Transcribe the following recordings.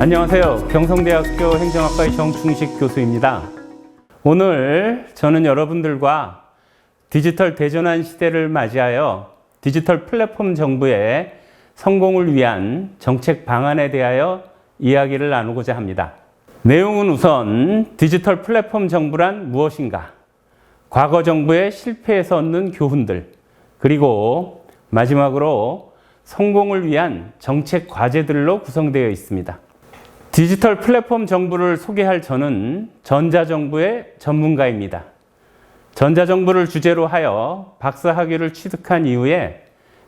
안녕하세요. 경성대학교 행정학과의 정충식 교수입니다. 오늘 저는 여러분들과 디지털 대전환 시대를 맞이하여 디지털 플랫폼 정부의 성공을 위한 정책 방안에 대하여 이야기를 나누고자 합니다. 내용은 우선 디지털 플랫폼 정부란 무엇인가, 과거 정부의 실패에서 얻는 교훈들, 그리고 마지막으로 성공을 위한 정책 과제들로 구성되어 있습니다. 디지털 플랫폼 정부를 소개할 저는 전자정부의 전문가입니다. 전자정부를 주제로 하여 박사학위를 취득한 이후에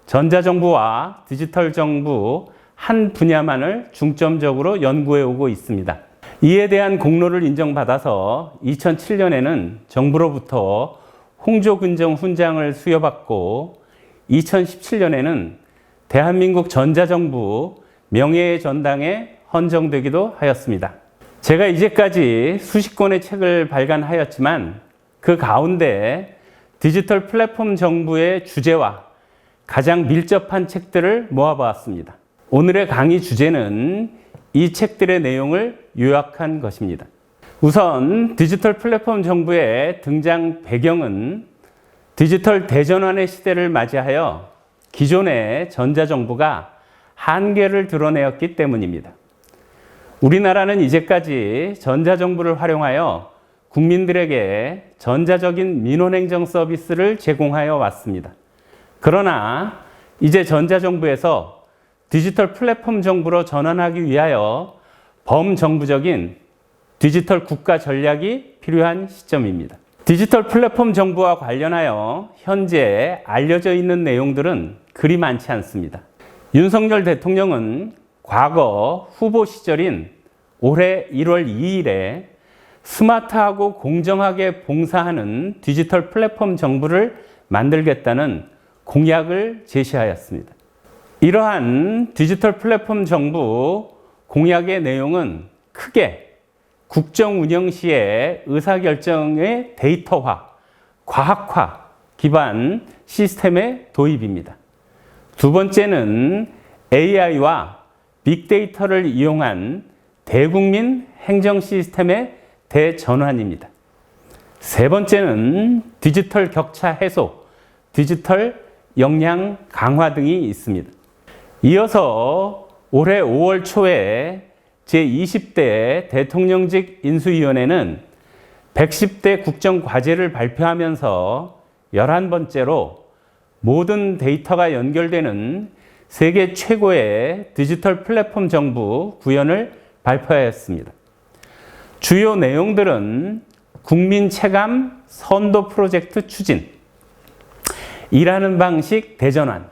전자정부와 디지털 정부 한 분야만을 중점적으로 연구해 오고 있습니다. 이에 대한 공로를 인정받아서 2007년에는 정부로부터 홍조근정 훈장을 수여받고 2017년에는 대한민국 전자정부 명예의 전당에 헌정되기도 하였습니다. 제가 이제까지 수십 권의 책을 발간하였지만 그 가운데 디지털 플랫폼 정부의 주제와 가장 밀접한 책들을 모아보았습니다. 오늘의 강의 주제는 이 책들의 내용을 요약한 것입니다. 우선 디지털 플랫폼 정부의 등장 배경은 디지털 대전환의 시대를 맞이하여 기존의 전자정부가 한계를 드러내었기 때문입니다. 우리나라는 이제까지 전자정부를 활용하여 국민들에게 전자적인 민원행정 서비스를 제공하여 왔습니다. 그러나 이제 전자정부에서 디지털 플랫폼 정부로 전환하기 위하여 범정부적인 디지털 국가 전략이 필요한 시점입니다. 디지털 플랫폼 정부와 관련하여 현재 알려져 있는 내용들은 그리 많지 않습니다. 윤석열 대통령은 과거 후보 시절인 올해 1월 2일에 스마트하고 공정하게 봉사하는 디지털 플랫폼 정부를 만들겠다는 공약을 제시하였습니다. 이러한 디지털 플랫폼 정부 공약의 내용은 크게 국정 운영 시의 의사결정의 데이터화, 과학화 기반 시스템의 도입입니다. 두 번째는 AI와 빅데이터를 이용한 대국민 행정 시스템의 대전환입니다. 세 번째는 디지털 격차 해소, 디지털 역량 강화 등이 있습니다. 이어서 올해 5월 초에 제20대 대통령직 인수위원회는 110대 국정과제를 발표하면서 11번째로 모든 데이터가 연결되는 세계 최고의 디지털 플랫폼 정부 구현을 발표하였습니다. 주요 내용들은 국민 체감 선도 프로젝트 추진, 일하는 방식 대전환,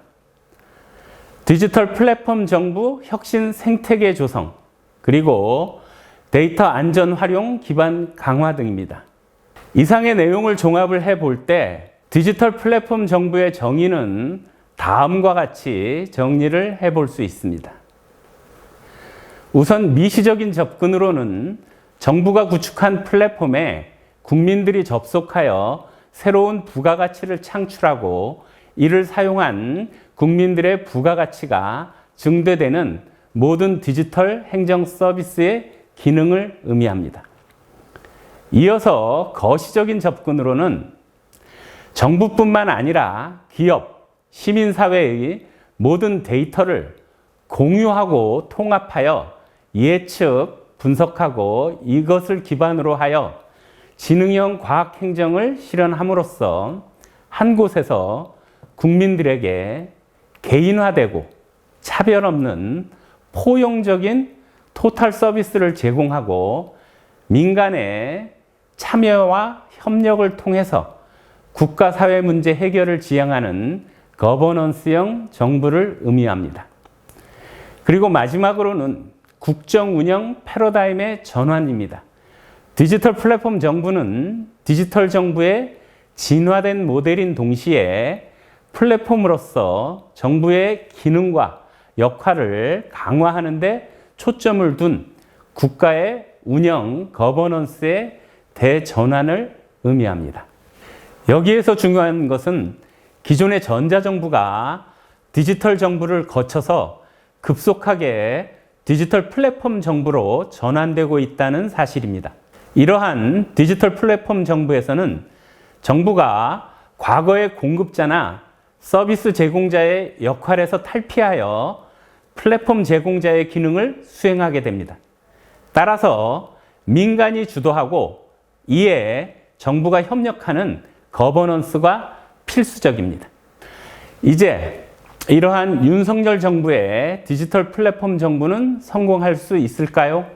디지털 플랫폼 정부 혁신 생태계 조성, 그리고 데이터 안전 활용 기반 강화 등입니다. 이상의 내용을 종합을 해볼 때 디지털 플랫폼 정부의 정의는 다음과 같이 정리를 해볼 수 있습니다. 우선 미시적인 접근으로는 정부가 구축한 플랫폼에 국민들이 접속하여 새로운 부가가치를 창출하고 이를 사용한 국민들의 부가가치가 증대되는 모든 디지털 행정 서비스의 기능을 의미합니다. 이어서 거시적인 접근으로는 정부뿐만 아니라 기업, 시민사회의 모든 데이터를 공유하고 통합하여 예측, 분석하고 이것을 기반으로 하여 지능형 과학행정을 실현함으로써 한 곳에서 국민들에게 개인화되고 차별 없는 포용적인 토탈 서비스를 제공하고 민간의 참여와 협력을 통해서 국가 사회 문제 해결을 지향하는 거버넌스형 정부를 의미합니다. 그리고 마지막으로는 국정 운영 패러다임의 전환입니다. 디지털 플랫폼 정부는 디지털 정부의 진화된 모델인 동시에 플랫폼으로서 정부의 기능과 역할을 강화하는 데 초점을 둔 국가의 운영 거버넌스의 대전환을 의미합니다. 여기에서 중요한 것은 기존의 전자정부가 디지털 정부를 거쳐서 급속하게 디지털 플랫폼 정부로 전환되고 있다는 사실입니다. 이러한 디지털 플랫폼 정부에서는 정부가 과거의 공급자나 서비스 제공자의 역할에서 탈피하여 플랫폼 제공자의 기능을 수행하게 됩니다. 따라서 민간이 주도하고 이에 정부가 협력하는 거버넌스가 필수적입니다. 이제 이러한 윤석열 정부의 디지털 플랫폼 정부는 성공할 수 있을까요?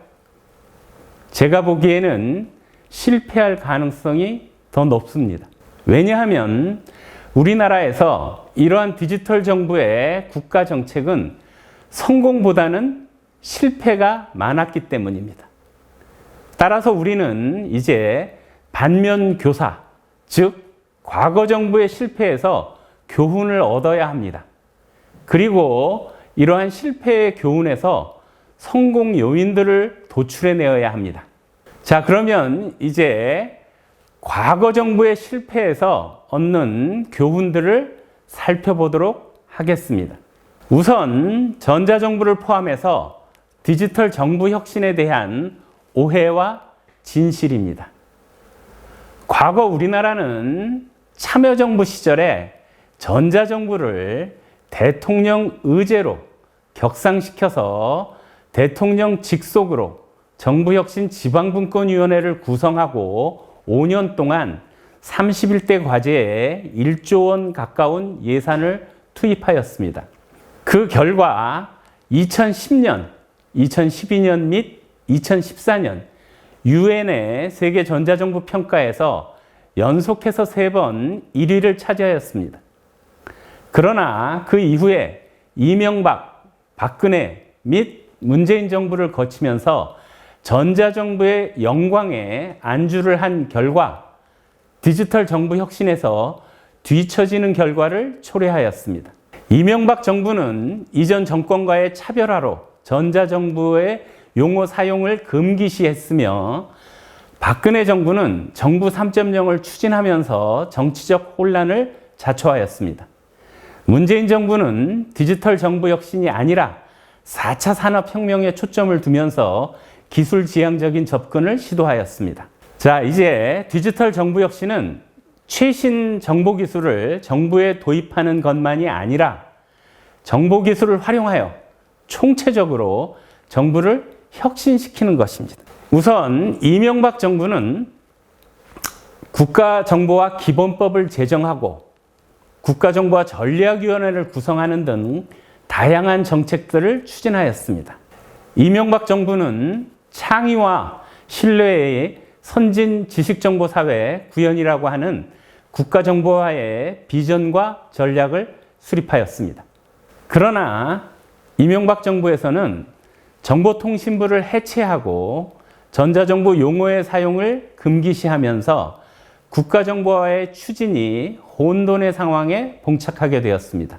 제가 보기에는 실패할 가능성이 더 높습니다. 왜냐하면 우리나라에서 이러한 디지털 정부의 국가 정책은 성공보다는 실패가 많았기 때문입니다. 따라서 우리는 이제 반면 교사, 즉 과거 정부의 실패에서 교훈을 얻어야 합니다. 그리고 이러한 실패의 교훈에서 성공 요인들을 도출해내어야 합니다. 자, 그러면 이제 과거 정부의 실패에서 얻는 교훈들을 살펴보도록 하겠습니다. 우선 전자정부를 포함해서 디지털 정부 혁신에 대한 오해와 진실입니다. 과거 우리나라는 참여정부 시절에 전자정부를 대통령 의제로 격상시켜서 대통령 직속으로 정부혁신 지방분권위원회를 구성하고 5년 동안 31대 과제에 1조 원 가까운 예산을 투입하였습니다. 그 결과 2010년, 2012년 및 2014년 유엔의 세계 전자정부 평가에서 연속해서 3번 1위를 차지하였습니다. 그러나 그 이후에 이명박, 박근혜 및 문재인 정부를 거치면서 전자정부의 영광에 안주를 한 결과 디지털 정부 혁신에서 뒤처지는 결과를 초래하였습니다. 이명박 정부는 이전 정권과의 차별화로 전자정부의 용어 사용을 금기시했으며 박근혜 정부는 정부 3.0을 추진하면서 정치적 혼란을 자초하였습니다. 문재인 정부는 디지털 정부 혁신이 아니라 4차 산업혁명에 초점을 두면서 기술지향적인 접근을 시도하였습니다. 자, 이제 디지털 정부 혁신은 최신 정보기술을 정부에 도입하는 것만이 아니라 정보기술을 활용하여 총체적으로 정부를 혁신시키는 것입니다. 우선 이명박 정부는 국가정보화 기본법을 제정하고 국가정보화 전략위원회를 구성하는 등 다양한 정책들을 추진하였습니다. 이명박 정부는 창의와 신뢰의 선진 지식정보사회 구현이라고 하는 국가정보화의 비전과 전략을 수립하였습니다. 그러나 이명박 정부에서는 정보통신부를 해체하고 전자정부 용어의 사용을 금기시하면서 국가정보화의 추진이 혼돈의 상황에 봉착하게 되었습니다.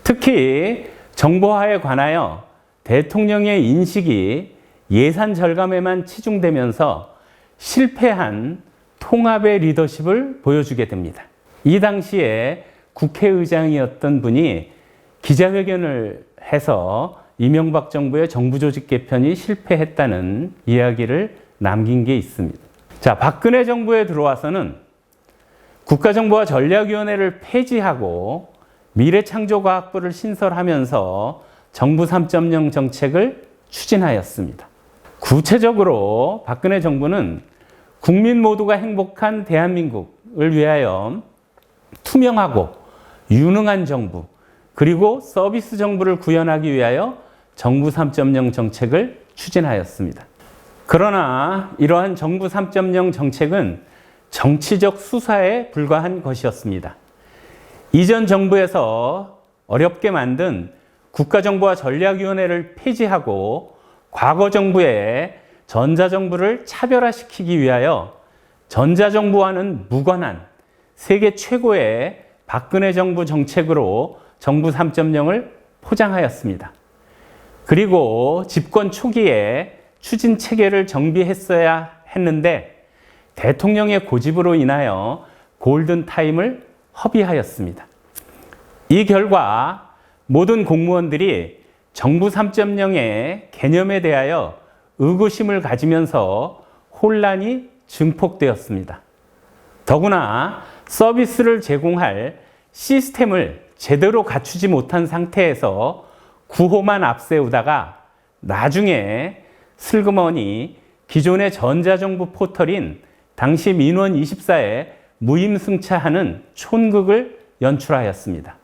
특히 정보화에 관하여 대통령의 인식이 예산 절감에만 치중되면서 실패한 통합의 리더십을 보여주게 됩니다. 이 당시에 국회의장이었던 분이 기자회견을 해서 이명박 정부의 정부조직 개편이 실패했다는 이야기를 남긴 게 있습니다. 자, 박근혜 정부에 들어와서는 국가정보화 전략위원회를 폐지하고 미래창조과학부를 신설하면서 정부 3.0 정책을 추진하였습니다. 구체적으로 박근혜 정부는 국민 모두가 행복한 대한민국을 위하여 투명하고 유능한 정부, 그리고 서비스 정부를 구현하기 위하여 정부 3.0 정책을 추진하였습니다. 그러나 이러한 정부 3.0 정책은 정치적 수사에 불과한 것이었습니다. 이전 정부에서 어렵게 만든 국가정보화 전략위원회를 폐지하고 과거 정부의 전자정부를 차별화시키기 위하여 전자정부와는 무관한 세계 최고의 박근혜 정부 정책으로 정부 3.0을 포장하였습니다. 그리고 집권 초기에 추진 체계를 정비했어야 했는데 대통령의 고집으로 인하여 골든타임을 허비하였습니다. 이 결과 모든 공무원들이 정부 3.0의 개념에 대하여 의구심을 가지면서 혼란이 증폭되었습니다. 더구나 서비스를 제공할 시스템을 제대로 갖추지 못한 상태에서 구호만 앞세우다가 나중에 슬그머니 기존의 전자정부 포털인 당시 민원24에 무임승차하는 촌극을 연출하였습니다.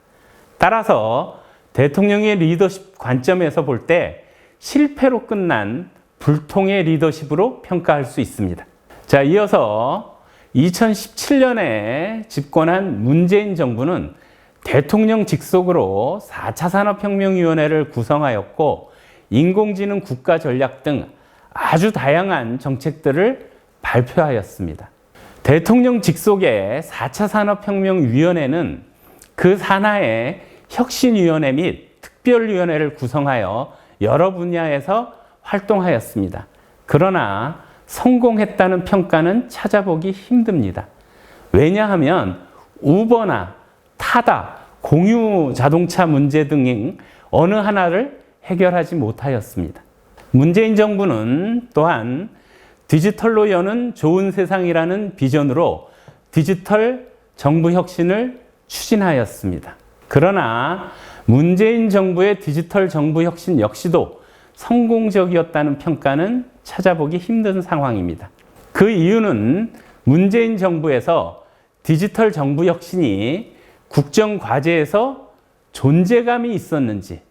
따라서 대통령의 리더십 관점에서 볼 때 실패로 끝난 불통의 리더십으로 평가할 수 있습니다. 자, 이어서 2017년에 집권한 문재인 정부는 대통령 직속으로 4차 산업혁명위원회를 구성하였고 인공지능 국가전략 등 아주 다양한 정책들을 발표하였습니다. 대통령 직속의 4차 산업혁명위원회는 그 산하의 혁신위원회 및 특별위원회를 구성하여 여러 분야에서 활동하였습니다. 그러나 성공했다는 평가는 찾아보기 힘듭니다. 왜냐하면 우버나 타다, 공유 자동차 문제 등 어느 하나를 해결하지 못하였습니다. 문재인 정부는 또한 디지털로 여는 좋은 세상이라는 비전으로 디지털 정부 혁신을 추진하였습니다. 그러나 문재인 정부의 디지털 정부 혁신 역시도 성공적이었다는 평가는 찾아보기 힘든 상황입니다. 그 이유는 문재인 정부에서 디지털 정부 혁신이 국정과제에서 존재감이 있었는지,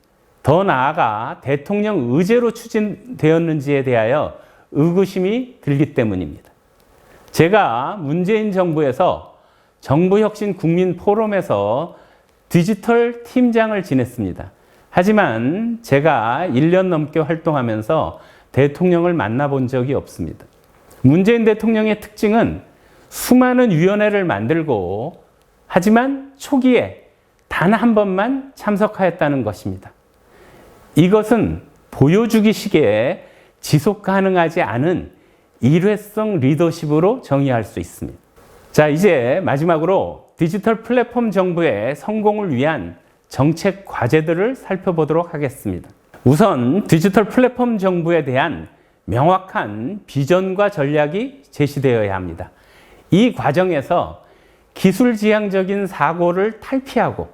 더 나아가 대통령 의제로 추진되었는지에 대하여 의구심이 들기 때문입니다. 제가 문재인 정부에서 정부혁신 국민포럼에서 디지털 팀장을 지냈습니다. 하지만 제가 1년 넘게 활동하면서 대통령을 만나본 적이 없습니다. 문재인 대통령의 특징은 수많은 위원회를 만들고 하지만 초기에 단 한 번만 참석하였다는 것입니다. 이것은 보여주기식의 지속 가능하지 않은 일회성 리더십으로 정의할 수 있습니다. 자, 이제 마지막으로 디지털 플랫폼 정부의 성공을 위한 정책 과제들을 살펴보도록 하겠습니다. 우선 디지털 플랫폼 정부에 대한 명확한 비전과 전략이 제시되어야 합니다. 이 과정에서 기술지향적인 사고를 탈피하고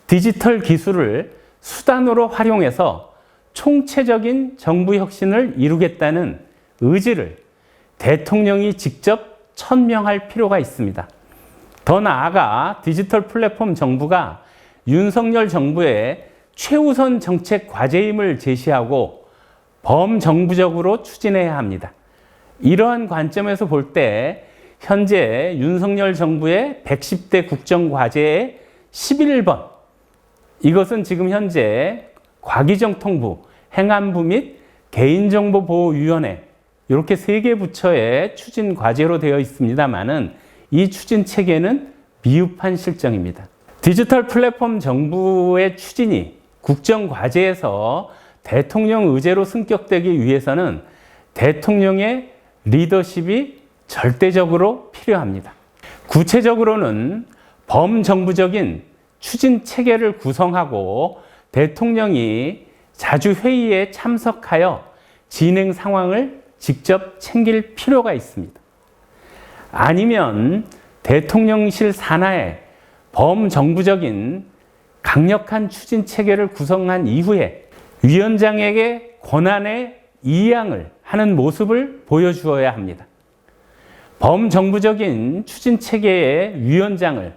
디지털 기술을 수단으로 활용해서 총체적인 정부 혁신을 이루겠다는 의지를 대통령이 직접 천명할 필요가 있습니다. 더 나아가 디지털 플랫폼 정부가 윤석열 정부의 최우선 정책 과제임을 제시하고 범정부적으로 추진해야 합니다. 이러한 관점에서 볼 때 현재 윤석열 정부의 110대 국정과제의 11번, 이것은 지금 현재 과기정통부, 행안부 및 개인정보보호위원회 이렇게 3개 부처의 추진 과제로 되어 있습니다만은 이 추진 체계는 미흡한 실정입니다. 디지털 플랫폼 정부의 추진이 국정과제에서 대통령 의제로 승격되기 위해서는 대통령의 리더십이 절대적으로 필요합니다. 구체적으로는 범정부적인 추진 체계를 구성하고 대통령이 자주 회의에 참석하여 진행 상황을 직접 챙길 필요가 있습니다. 아니면 대통령실 산하에 범정부적인 강력한 추진 체계를 구성한 이후에 위원장에게 권한의 이양을 하는 모습을 보여주어야 합니다. 범정부적인 추진 체계의 위원장을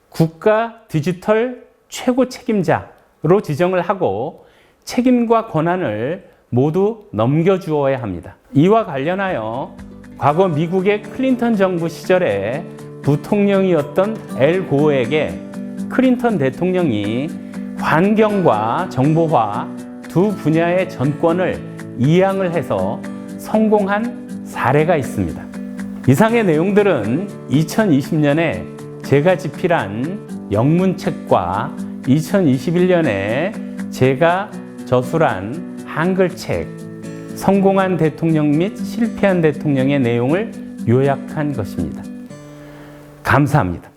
국가 디지털 최고 책임자로 지정을 하고 책임과 권한을 모두 넘겨주어야 합니다. 이와 관련하여 과거 미국의 클린턴 정부 시절에 부통령이었던 엘 고어에게 클린턴 대통령이 환경과 정보화 두 분야의 전권을 이양을 해서 성공한 사례가 있습니다. 이상의 내용들은 2020년에 제가 집필한 영문책과 2021년에 제가 저술한 한글책 성공한 대통령 및 실패한 대통령의 내용을 요약한 것입니다. 감사합니다.